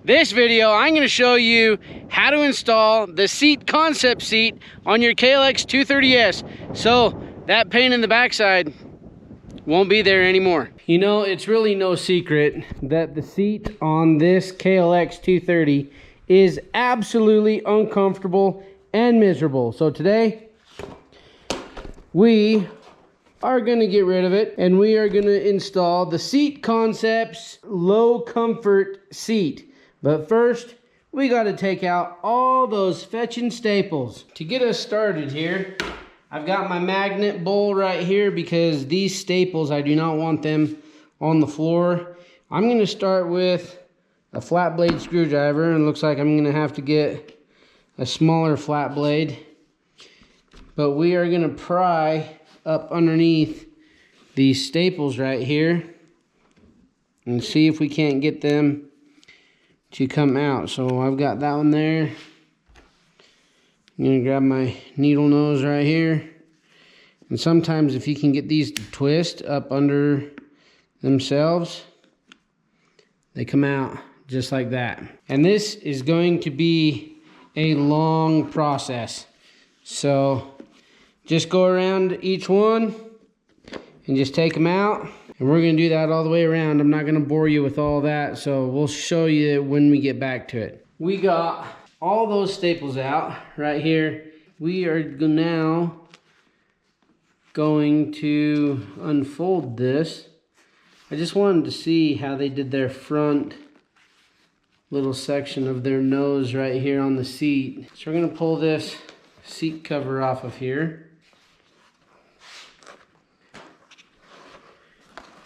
This video, I'm going to show you how to install the seat concept seat on your KLX230S. So that pain in the backside won't be there anymore. You know, it's really no secret that the seat on this KLX230 is absolutely uncomfortable and miserable. So today, we are going to get rid of it and we are going to install the Seat Concepts low comfort seat. But first, we got to take out all those fetching staples. To get us started here, I've got my magnet bowl right here because these staples, I do not want them on the floor. I'm going to start with a flat blade screwdriver, and it looks like I'm going to have to get a smaller flat blade. But we are going to pry up underneath these staples right here and see if we can't get them to come out. So I've got that one there. I'm going to grab my needle nose right here. And sometimes if you can get these to twist up under themselves, they come out just like that. And this is going to be a long process. So just go around each one and just take them out. And we're going to do that all the way around. I'm not going to bore you with all that, so we'll show you when we get back to it. We got all those staples out right here. We are now going to unfold this. I just wanted to see how they did their front little section of their nose right here on the seat. So we're going to pull this seat cover off of here.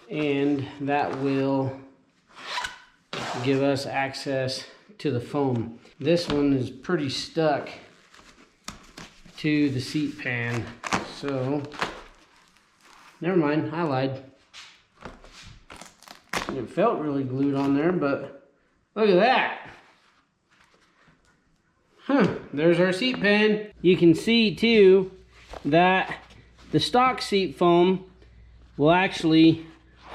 And that will give us access to the foam. This one is pretty stuck to the seat pan, so never mind, I lied. It felt really glued on there, but look at that. There's our seat pan. You can see too that the stock seat foam will actually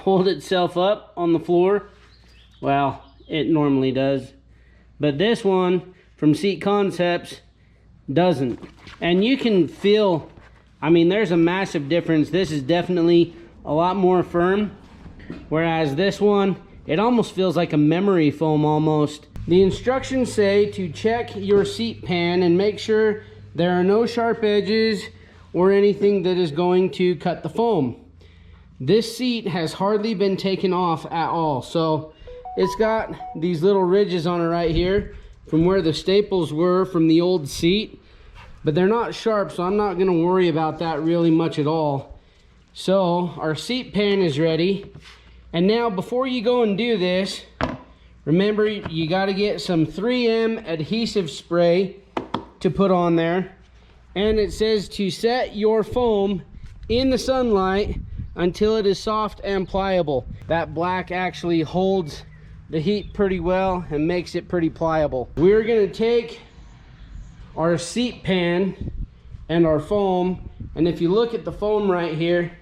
hold itself up on the floor. Well, it normally does, but this one from Seat Concepts doesn't. And you can feel, I mean, there's a massive difference. This is definitely a lot more firm, whereas this one, it almost feels like a memory foam almost. The instructions say to check your seat pan and make sure there are no sharp edges or anything that is going to cut the foam. This seat has hardly been taken off at all. So it's got these little ridges on it right here from where the staples were from the old seat, but they're not sharp, so I'm not going to worry about that really much at all. So our seat pan is ready. And now before you go and do this, remember you got to get some 3M adhesive spray to put on there. And it says to set your foam in the sunlight until it is soft and pliable. That black actually holds the heat pretty well and makes it pretty pliable. We're going to take our seat pan and our foam, and if you look at the foam right here,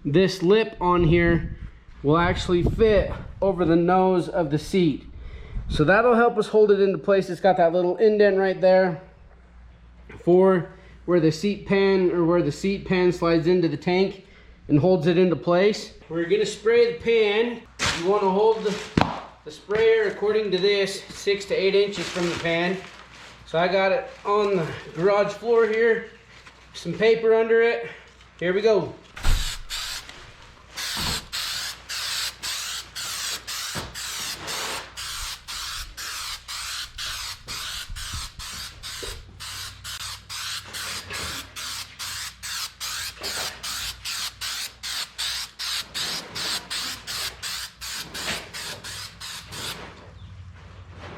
this lip on here will actually fit over the nose of the seat. So that'll help us hold it into place. It's got that little indent right there for where the seat pan slides into the tank and holds it into place. We're gonna spray the pan. You wanna hold the sprayer according to this 6 to 8 inches from the pan. So I got it on the garage floor here, some paper under it. Here we go.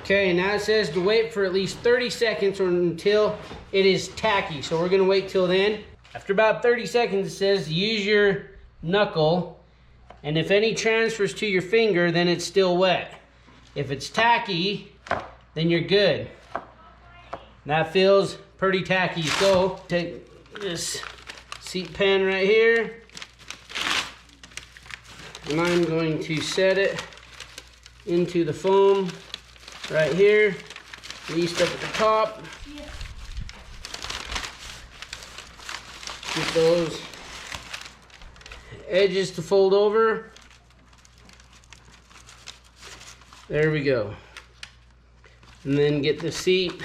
Okay, now it says to wait for at least 30 seconds or until it is tacky. So we're gonna wait till then. After about 30 seconds, it says use your knuckle, and if any transfers to your finger, then it's still wet. If it's tacky, then you're good. That feels pretty tacky. So take this seat pan right here, and I'm going to set it into the foam right here, at least up at the top. Get those edges to fold over. There we go. And then get the seat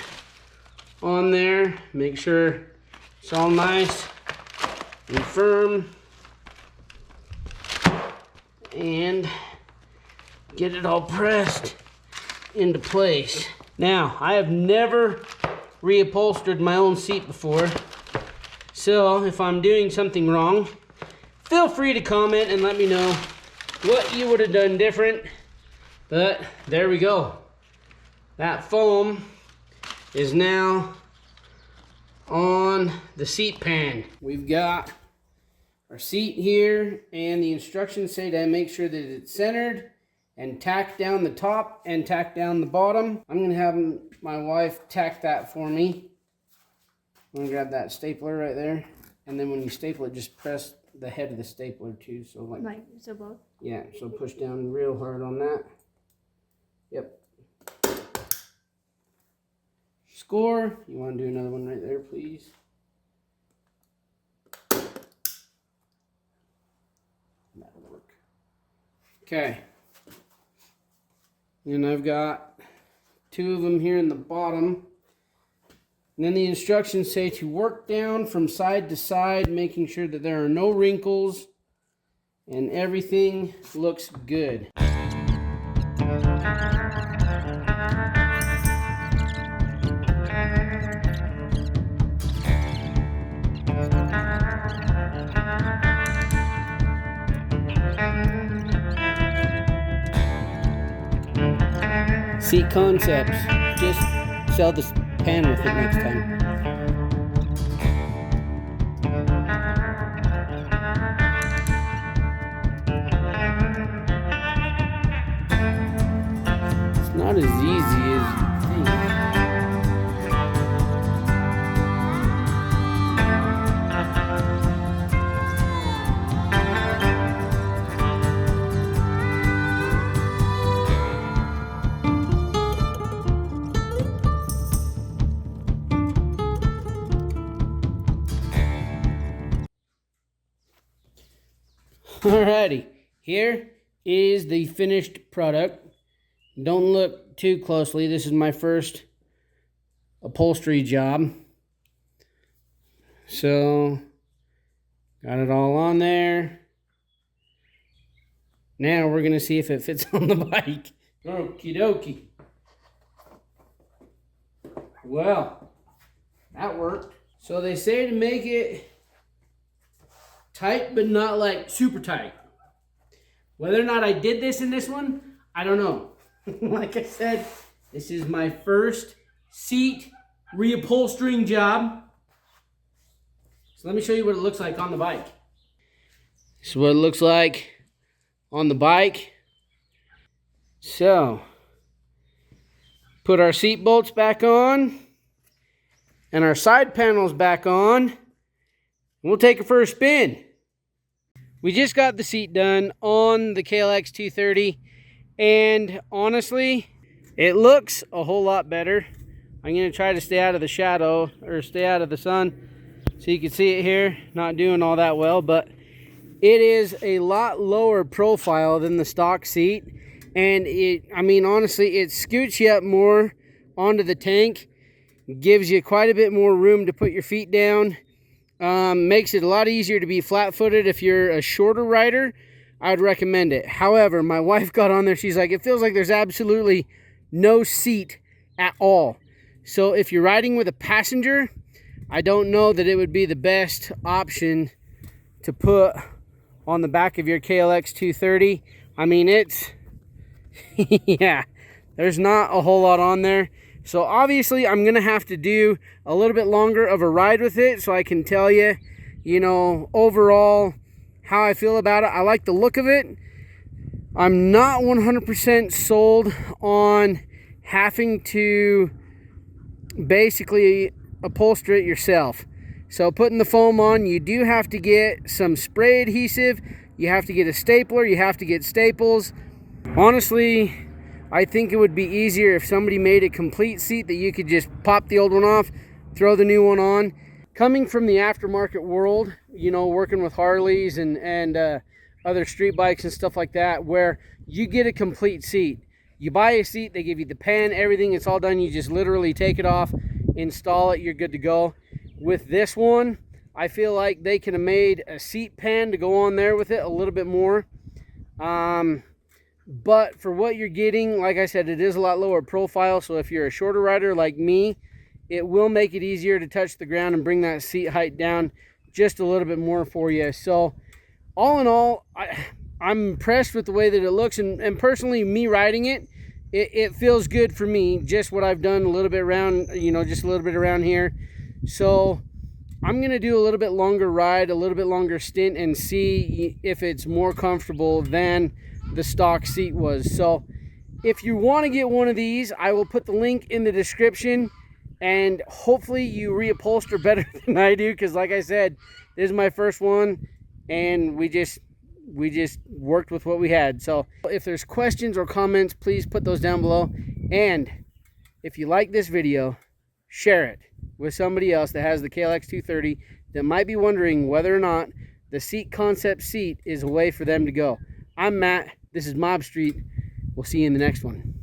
on there. Make sure it's all nice and firm. And get it all pressed into place. Now, I have never reupholstered my own seat before. So if I'm doing something wrong, feel free to comment and let me know what you would have done different. But there we go. That foam is now on the seat pan. We've got our seat here, and the instructions say to make sure that it's centered and tack down the top and tack down the bottom. I'm gonna have my wife tack that for me. I'm gonna grab that stapler right there, and then when you staple it, just press the head of the stapler too. So like so both? Yeah, so push down real hard on that. Yep. Score. You want to do another one right there, please? That'll work. Okay. And I've got 2 of them here in the bottom. And then the instructions say to work down from side to side, making sure that there are no wrinkles and everything looks good. Seat Concepts. Just sell this pan with it next time. It's not as easy as you think. Alrighty, here is the finished product. Don't look too closely. This is my first upholstery job. So, got it all on there. Now we're going to see if it fits on the bike. Okie dokie. Well, that worked. So they say to make it tight, but not like super tight. Whether or not I did this in this one, I don't know. Like I said, this is my first seat reupholstering job. So let me show you what it looks like on the bike. This is what it looks like on the bike. So, put our seat bolts back on and our side panels back on. We'll take it for a spin. We just got the seat done on the KLX230, and honestly, it looks a whole lot better. I'm going to try to stay out of the shadow, or stay out of the sun, so you can see it here. Not doing all that well, but it is a lot lower profile than the stock seat, and honestly, it scoots you up more onto the tank, gives you quite a bit more room to put your feet down. Makes it a lot easier to be flat-footed. If you're a shorter rider, I would recommend it. However, my wife got on there. She's like, it feels like there's absolutely no seat at all. So if you're riding with a passenger, I don't know that it would be the best option to put on the back of your KLX 230. I mean, it's, yeah, there's not a whole lot on there. So obviously I'm going to have to do a little bit longer of a ride with it so I can tell you, overall how I feel about it. I like the look of it. I'm not 100% sold on having to basically upholster it yourself. So putting the foam on, you do have to get some spray adhesive. You have to get a stapler. You have to get staples. Honestly, I think it would be easier if somebody made a complete seat that you could just pop the old one off, throw the new one on. Coming from the aftermarket world, you know, working with Harleys and other street bikes and stuff like that, where you get a complete seat. You buy a seat, they give you the pan, everything, it's all done. You just literally take it off, install it, you're good to go. With this one, I feel like they could have made a seat pan to go on there with it a little bit more. But for what you're getting, like I said, it is a lot lower profile. So if you're a shorter rider like me, it will make it easier to touch the ground and bring that seat height down just a little bit more for you. So all in all, I'm impressed with the way that it looks. And personally, me riding it, it feels good for me. Just what I've done a little bit around, you know, just a little bit around here. So I'm going to do a little bit longer ride, a little bit longer stint, and see if it's more comfortable than the stock seat was. So if you want to get one of these, I will put the link in the description, and hopefully you reupholster better than I do, because like I said, this is my first one and we just worked with what we had. So if there's questions or comments, please put those down below. And if you like this video, share it with somebody else that has the KLX230 that might be wondering whether or not the Seat Concept seat is a way for them to go. I'm Matt. This is Mob Street. We'll see you in the next one.